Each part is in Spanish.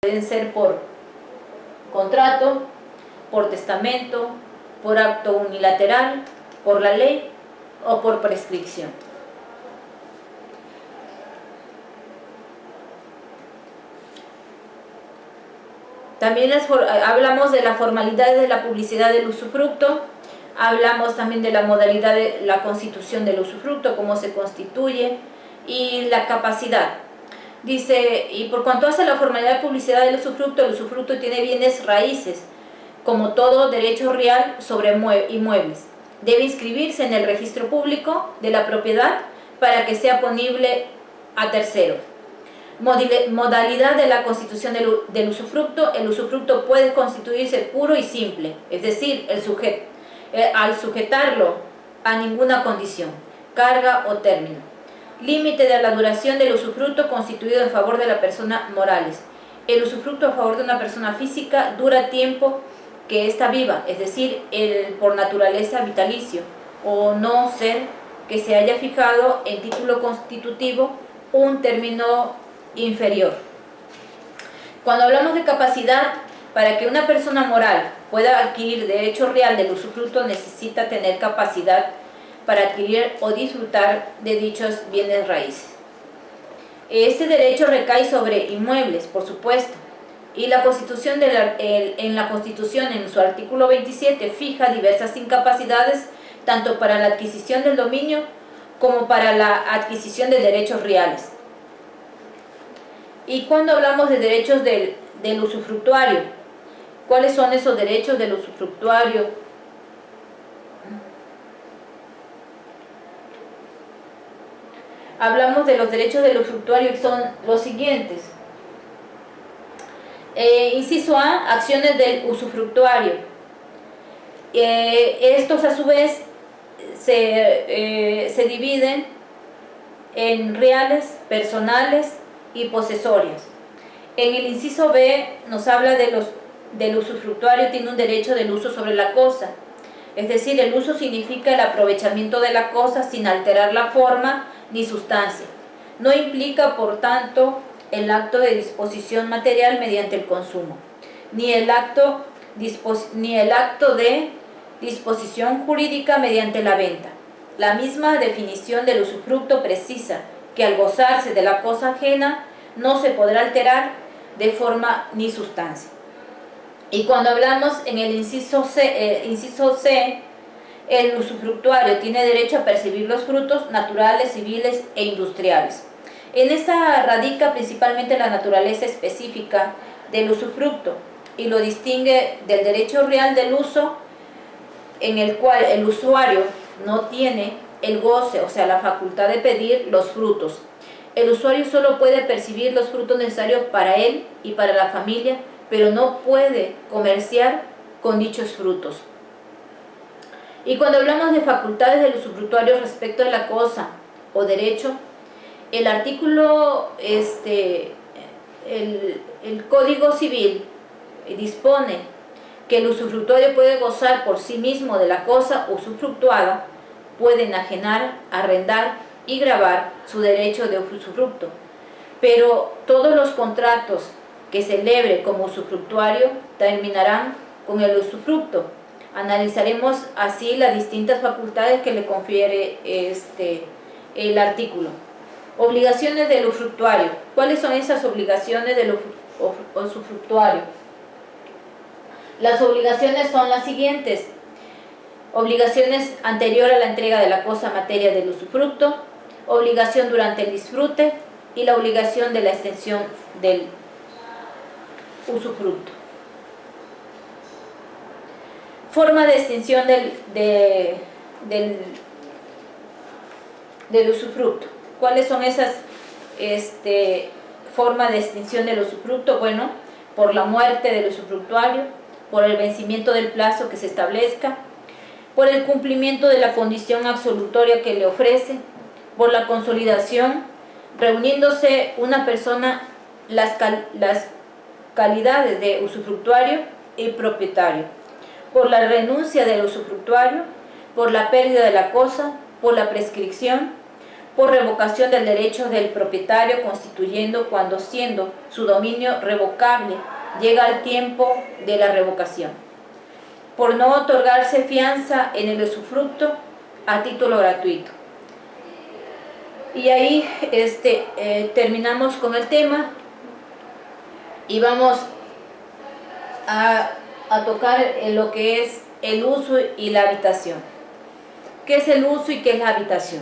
Pueden ser por contrato, por testamento, por acto unilateral, por la ley o por prescripción. También hablamos de las formalidades de la publicidad del usufructo, hablamos también de la modalidad de la constitución del usufructo, cómo se constituye, y la capacidad. Dice, y por cuanto hace la formalidad de publicidad del usufructo, el usufructo tiene bienes raíces, como todo derecho real sobre inmuebles. Debe inscribirse en el registro público de la propiedad para que sea ponible a terceros. Modalidad de la constitución del usufructo. El usufructo puede constituirse puro y simple, es decir, al sujetarlo a ninguna condición, carga o término. Límite de la duración del usufructo constituido en favor de la persona morales. El usufructo a favor de una persona física dura tiempo que está viva, es decir, por naturaleza vitalicio, o no ser que se haya fijado en título constitutivo un término inferior. Cuando hablamos de capacidad, para que una persona moral pueda adquirir derecho real del usufructo, necesita tener capacidad para adquirir o disfrutar de dichos bienes raíces. Este derecho recae sobre inmuebles, por supuesto, y la Constitución en su artículo 27 fija diversas incapacidades tanto para la adquisición del dominio como para la adquisición de derechos reales. Y cuando hablamos de derechos del usufructuario, ¿cuáles son esos derechos del usufructuario? Hablamos de los derechos del usufructuario y son los siguientes. Inciso A, acciones del usufructuario. Estos a su vez se dividen en reales, personales y posesorias. En el inciso B nos habla del usufructuario tiene un derecho del uso sobre la cosa, es decir, el uso significa el aprovechamiento de la cosa sin alterar la forma ni sustancia. No implica, por tanto, el acto de disposición material mediante el consumo, ni el acto de disposición jurídica mediante la venta. La misma definición del usufructo precisa que al gozarse de la cosa ajena no se podrá alterar de forma ni sustancia. Y cuando hablamos en el inciso C, el usufructuario tiene derecho a percibir los frutos naturales, civiles e industriales. En esta radica principalmente la naturaleza específica del usufructo y lo distingue del derecho real del uso, en el cual el usuario no tiene el goce, o sea, la facultad de pedir los frutos. El usuario solo puede percibir los frutos necesarios para él y para la familia, pero no puede comerciar con dichos frutos. Y cuando hablamos de facultades del usufructuario respecto de la cosa o derecho, el artículo, el Código Civil dispone que el usufructuario puede gozar por sí mismo de la cosa usufructuada, puede enajenar, arrendar y gravar su derecho de usufructo, pero todos los contratos que celebre como usufructuario terminarán con el usufructo. Analizaremos así las distintas facultades que le confiere el artículo. Obligaciones del usufructuario. ¿Cuáles son esas obligaciones del usufructuario? Las obligaciones son las siguientes: obligaciones anterior a la entrega de la cosa materia del usufructo, obligación durante el disfrute y la obligación de la extensión del usufructo. Forma de extinción del usufructo. ¿Cuáles son esas formas de extinción del usufructo? Bueno, por la muerte del usufructuario, por el vencimiento del plazo que se establezca, por el cumplimiento de la condición absolutoria que le ofrece, por la consolidación, reuniéndose una persona las calidades de usufructuario y propietario, por la renuncia del usufructuario, por la pérdida de la cosa, por la prescripción, por revocación del derecho del propietario, constituyendo cuando siendo su dominio revocable llega el tiempo de la revocación, por no otorgarse fianza en el usufructo a título gratuito. Y ahí terminamos con el tema y vamos a tocar lo que es el uso y la habitación. ¿Qué es el uso y qué es la habitación?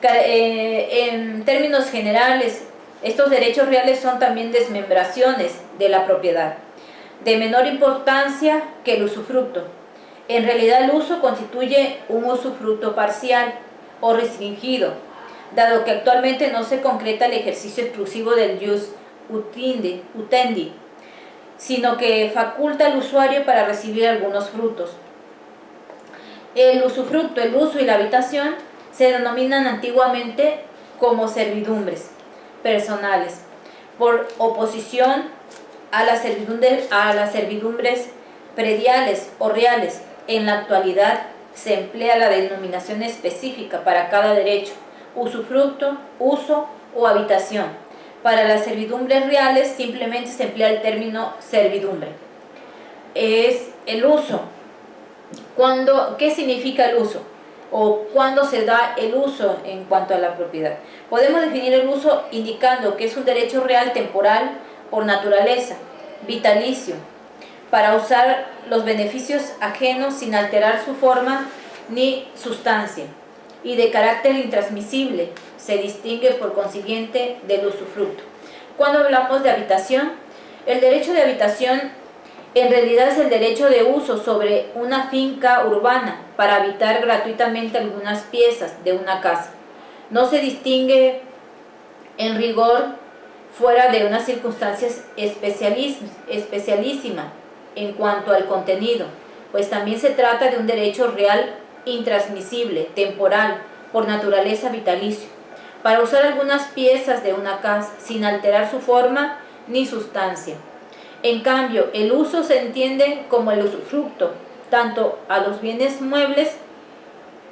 En términos generales, estos derechos reales son también desmembraciones de la propiedad, de menor importancia que el usufructo. En realidad el uso constituye un usufructo parcial o restringido, dado que actualmente no se concreta el ejercicio exclusivo del jus utendi, sino que faculta al usuario para recibir algunos frutos. El usufructo, el uso y la habitación se denominan antiguamente como servidumbres personales, por oposición a las servidumbres prediales o reales. En la actualidad se emplea la denominación específica para cada derecho: usufructo, uso o habitación. Para las servidumbres reales simplemente se emplea el término servidumbre. Es el uso. ¿Qué significa el uso? ¿O cuándo se da el uso en cuanto a la propiedad? Podemos definir el uso indicando que es un derecho real temporal por naturaleza, vitalicio, para usar los beneficios ajenos sin alterar su forma ni sustancia, y de carácter intransmisible, se distingue por consiguiente del usufructo. Cuando hablamos de habitación, el derecho de habitación en realidad es el derecho de uso sobre una finca urbana para habitar gratuitamente algunas piezas de una casa. No se distingue en rigor fuera de unas circunstancias especialísimas en cuanto al contenido, pues también se trata de un derecho real intransmisible, temporal, por naturaleza vitalicio, para usar algunas piezas de una casa sin alterar su forma ni sustancia. En cambio, el uso se entiende como el usufructo, tanto a los bienes muebles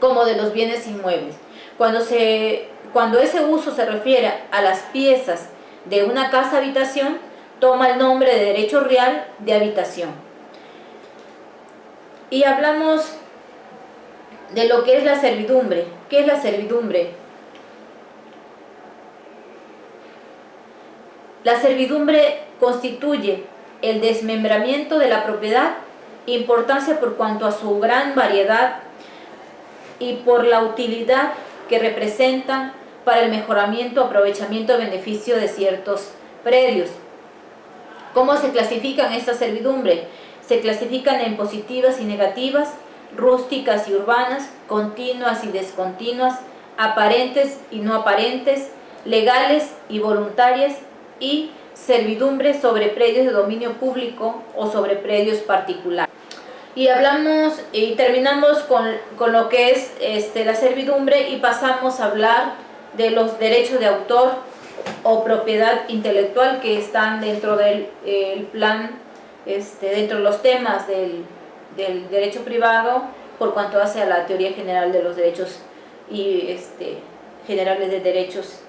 como de los bienes inmuebles. Cuando ese uso se refiere a las piezas de una casa habitación, toma el nombre de derecho real de habitación. Y hablamos de lo que es la servidumbre. ¿Qué es la servidumbre? La servidumbre constituye el desmembramiento de la propiedad, importancia por cuanto a su gran variedad y por la utilidad que representan para el mejoramiento, aprovechamiento y beneficio de ciertos predios. ¿Cómo se clasifican estas servidumbres? Se clasifican en positivas y negativas, rústicas y urbanas, continuas y descontinuas, aparentes y no aparentes, legales y voluntarias, y servidumbres sobre predios de dominio público o sobre predios particulares. Y hablamos y terminamos con lo que es la servidumbre, y pasamos a hablar de los derechos de autor o propiedad intelectual que están dentro del plan, dentro de los temas del derecho privado, por cuanto hace a la teoría general de los derechos y generales de derechos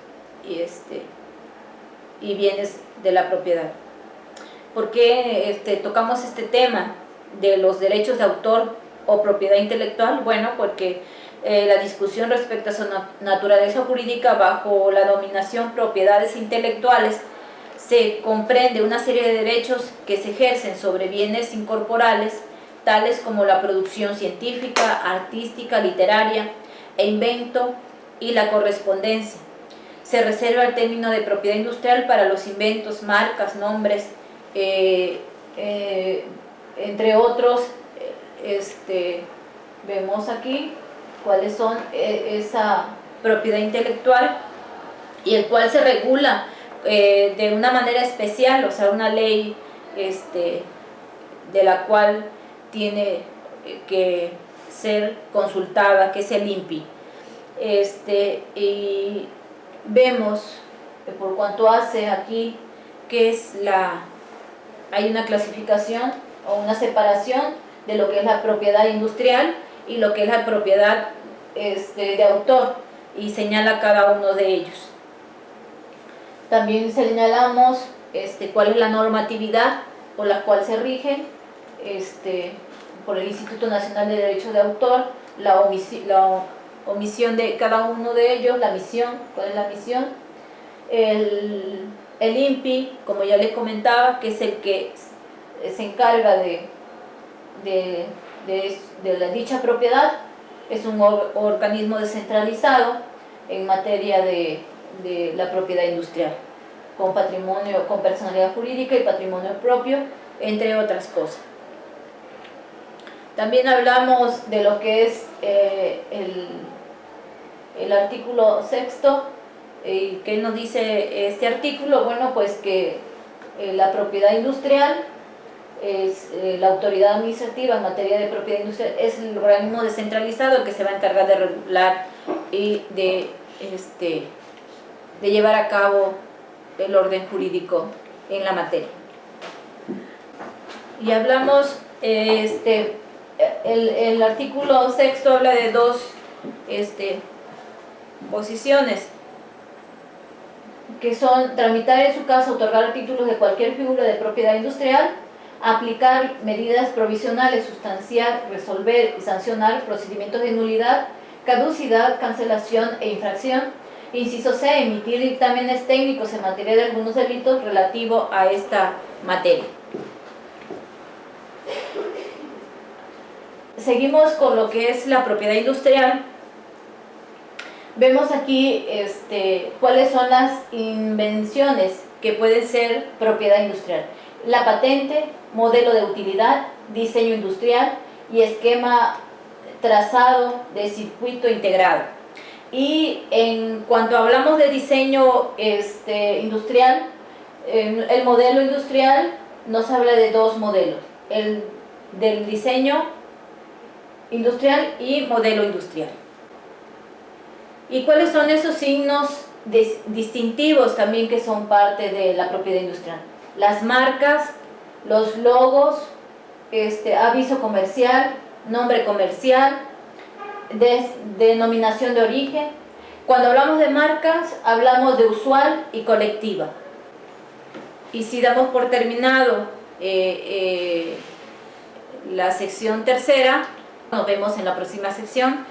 y bienes de la propiedad. ¿Por qué tocamos este tema de los derechos de autor o propiedad intelectual? Bueno, porque la discusión respecto a su naturaleza jurídica bajo la dominación propiedades intelectuales se comprende una serie de derechos que se ejercen sobre bienes incorporales, tales como la producción científica, artística, literaria e invento, y la correspondencia. Se reserva el término de propiedad industrial para los inventos, marcas, nombres, entre otros. Vemos aquí cuáles son esa propiedad intelectual, y el cual se regula de una manera especial, o sea, una ley de la cual tiene que ser consultada, que es el INPI. Y vemos por cuanto hace aquí que hay una clasificación o una separación de lo que es la propiedad industrial y lo que es la propiedad de autor. y señala cada uno de ellos. También señalamos cuál es la normatividad por la cual se rigen por el Instituto Nacional de Derecho de Autor, la omisión de cada uno de ellos, la misión, cuál es la misión, el INPI, como ya les comentaba, que es el que se encarga de dicha propiedad, es un organismo descentralizado en materia de la propiedad industrial, con patrimonio, con personalidad jurídica y patrimonio propio, entre otras cosas. También hablamos de lo que es el artículo 6º. ¿Qué nos dice este artículo? Bueno, pues que la propiedad industrial es la autoridad administrativa en materia de propiedad industrial, es el organismo descentralizado que se va a encargar de regular y de llevar a cabo el orden jurídico en la materia. Y hablamos, el artículo 6º habla de dos posiciones, que son tramitar en su caso, otorgar títulos de cualquier figura de propiedad industrial, aplicar medidas provisionales, sustanciar, resolver y sancionar procedimientos de nulidad, caducidad, cancelación e infracción. Inciso C, emitir dictámenes técnicos en materia de algunos delitos relativo a esta materia. Seguimos con lo que es la propiedad industrial. Vemos aquí cuáles son las invenciones que pueden ser propiedad industrial. La patente, modelo de utilidad, diseño industrial y esquema trazado de circuito integrado. Y en cuanto hablamos de diseño industrial, el modelo industrial nos habla de dos modelos, el del diseño industrial y modelo industrial. ¿Y cuáles son esos signos distintivos también que son parte de la propiedad industrial? Las marcas, los logos, aviso comercial, nombre comercial, denominación de origen. Cuando hablamos de marcas, hablamos de usual y colectiva. Y si damos por terminado la sección tercera, nos vemos en la próxima sección.